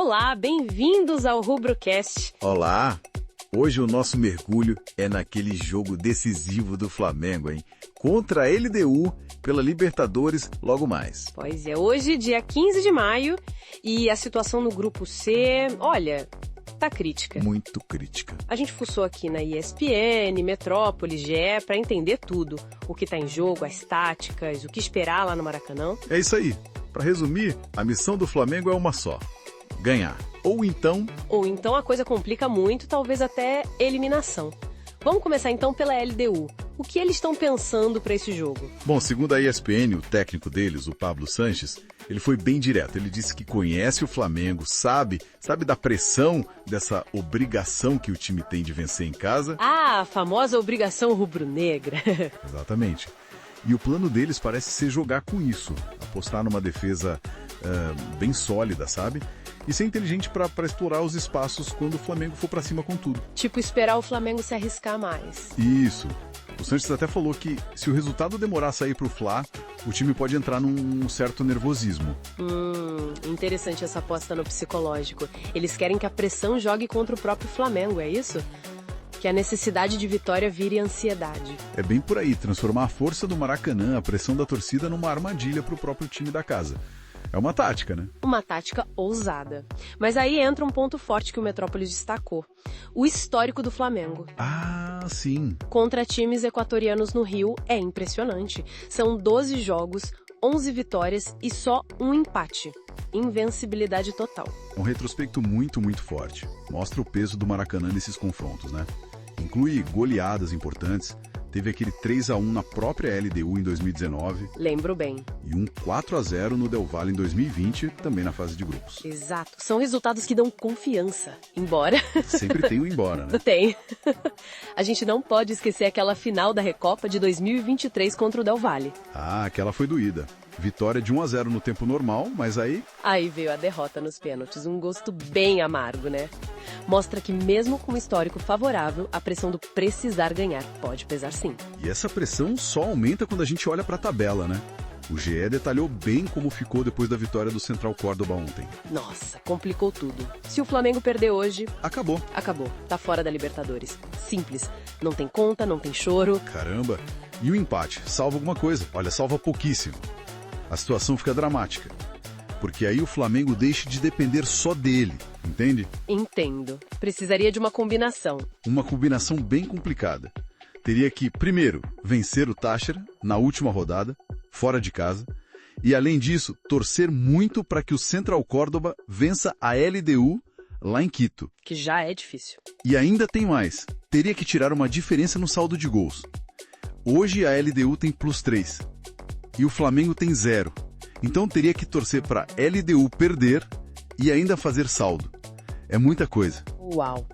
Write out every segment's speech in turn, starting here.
Olá, bem-vindos ao RubroCast. Olá! Hoje o nosso mergulho é naquele jogo decisivo do Flamengo, hein? Contra a LDU pela Libertadores logo mais. Pois é, hoje, dia 15 de maio, e a situação no Grupo C, olha, tá crítica. Muito crítica. A gente fuçou aqui na ESPN, Metrópole, GE, pra entender tudo. O que tá em jogo, as táticas, o que esperar lá no Maracanã. É isso aí. Pra resumir, a missão do Flamengo é uma só: ganhar. Ou então a coisa complica muito, talvez até eliminação. Vamos começar então pela LDU. O que eles estão pensando para esse jogo? Bom, segundo a ESPN, o técnico deles, o Pablo Sanches, ele foi bem direto. Ele disse que conhece o Flamengo, sabe da pressão, dessa obrigação que o time tem de vencer em casa. Ah, a famosa obrigação rubro-negra. Exatamente. E o plano deles parece ser jogar com isso, apostar numa defesa bem sólida, sabe? E ser inteligente para explorar os espaços quando o Flamengo for para cima com tudo. Tipo, esperar o Flamengo se arriscar mais. Isso. O Sanches até falou que se o resultado demorar a sair pro Fla, o time pode entrar num certo nervosismo. Interessante essa aposta no psicológico. Eles querem que a pressão jogue contra o próprio Flamengo, é isso? Que a necessidade de vitória vire ansiedade. É bem por aí, transformar a força do Maracanã, a pressão da torcida, numa armadilha pro próprio time da casa. É uma tática, né? Uma tática ousada. Mas aí entra um ponto forte que o Metrópolis destacou. O histórico do Flamengo. Ah, sim. Contra times equatorianos no Rio é impressionante. São 12 jogos, 11 vitórias e só um empate. Invencibilidade total. Um retrospecto muito, muito forte. Mostra o peso do Maracanã nesses confrontos, né? Inclui goleadas importantes. Teve aquele 3-1 na própria LDU em 2019. Lembro bem. E um 4-0 no Del Valle em 2020, também na fase de grupos. Exato. São resultados que dão confiança. Embora... Sempre tem o embora, né? Tem. A gente não pode esquecer aquela final da Recopa de 2023 contra o Del Valle. Ah, aquela foi doída. Vitória de 1-0 no tempo normal, mas aí... Aí veio a derrota nos pênaltis. Um gosto bem amargo, né? Mostra que mesmo com um histórico favorável, a pressão do precisar ganhar pode pesar sim. E essa pressão só aumenta quando a gente olha para a tabela, né? O GE detalhou bem como ficou depois da vitória do Central Córdoba ontem. Nossa, complicou tudo. Se o Flamengo perder hoje... Acabou. Tá fora da Libertadores. Simples. Não tem conta, não tem choro. Caramba. E o empate? Salva alguma coisa? Olha, salva pouquíssimo. A situação fica dramática. Porque aí o Flamengo deixa de depender só dele, entende? Entendo. Precisaria de uma combinação. Uma combinação bem complicada. Teria que, primeiro, vencer o Táchira na última rodada, fora de casa, e além disso, torcer muito para que o Central Córdoba vença a LDU lá em Quito. Que já é difícil. E ainda tem mais. Teria que tirar uma diferença no saldo de gols. Hoje a LDU tem +3 e o Flamengo tem 0. Então teria que torcer para LDU perder e ainda fazer saldo. É muita coisa. Uau.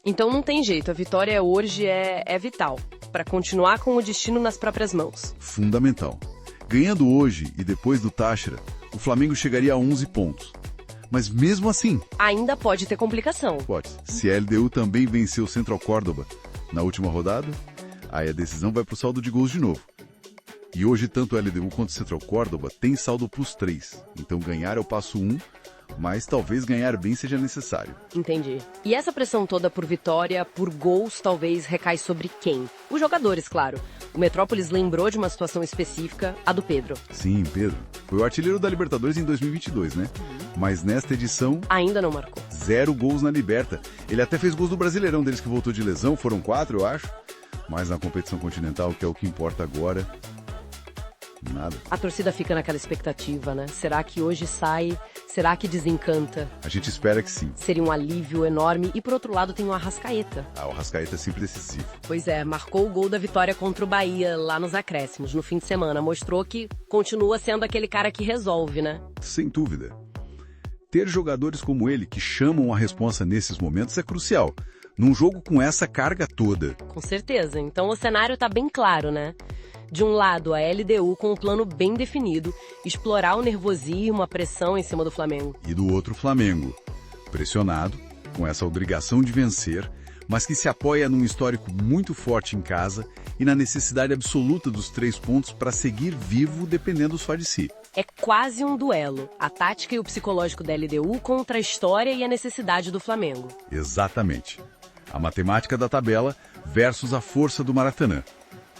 Então não tem jeito, a vitória hoje é vital, para continuar com o destino nas próprias mãos. Fundamental. Ganhando hoje e depois do Táchira, o Flamengo chegaria a 11 pontos. Mas mesmo assim... Ainda pode ter complicação. Pode. Se a LDU também venceu o Central Córdoba na última rodada, aí a decisão vai para o saldo de gols de novo. E hoje tanto a LDU quanto o Central Córdoba tem saldo +3. Então ganhar é o passo 1, mas talvez ganhar bem seja necessário. Entendi. E essa pressão toda por vitória, por gols, talvez recai sobre quem? Os jogadores, claro. O Metrópolis lembrou de uma situação específica, a do Pedro. Sim, Pedro. Foi o artilheiro da Libertadores em 2022, né? Mas nesta edição... Ainda não marcou. 0 gols na Liberta. Ele até fez gols do Brasileirão deles que voltou de lesão, foram 4, eu acho. Mas na competição continental, que é o que importa agora... nada. A torcida fica naquela expectativa, né? Será que hoje sai? Será que desencanta? A gente espera que sim. Seria um alívio enorme. E por outro lado tem o Arrascaeta. O Arrascaeta é sempre decisivo. Pois é, marcou o gol da vitória contra o Bahia lá nos acréscimos, no fim de semana. Mostrou que continua sendo aquele cara que resolve, né? Sem dúvida. Ter jogadores como ele que chamam a responsa nesses momentos é crucial. Num jogo com essa carga toda. Com certeza. Então o cenário tá bem claro, né? De um lado, a LDU com um plano bem definido, explorar o nervosismo, a pressão em cima do Flamengo. E do outro, o Flamengo, pressionado, com essa obrigação de vencer, mas que se apoia num histórico muito forte em casa e na necessidade absoluta dos 3 pontos para seguir vivo dependendo só de si. É quase um duelo, a tática e o psicológico da LDU contra a história e a necessidade do Flamengo. Exatamente. A matemática da tabela versus a força do Maracanã.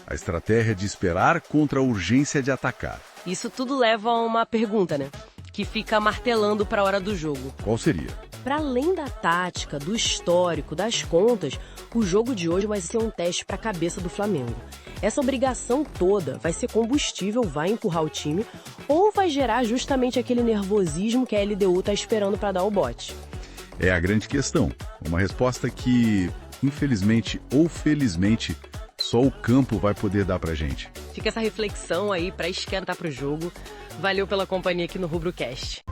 A estratégia de esperar contra a urgência de atacar. Isso tudo leva a uma pergunta, né? Que fica martelando para a hora do jogo. Qual seria? Para além da tática, do histórico, das contas, o jogo de hoje vai ser um teste para a cabeça do Flamengo. Essa obrigação toda vai ser combustível, vai empurrar o time, ou vai gerar justamente aquele nervosismo que a LDU está esperando para dar o bote? É a grande questão. Uma resposta que, infelizmente ou felizmente, só o campo vai poder dar pra gente. Fica essa reflexão aí para esquentar pro jogo. Valeu pela companhia aqui no RubroCast.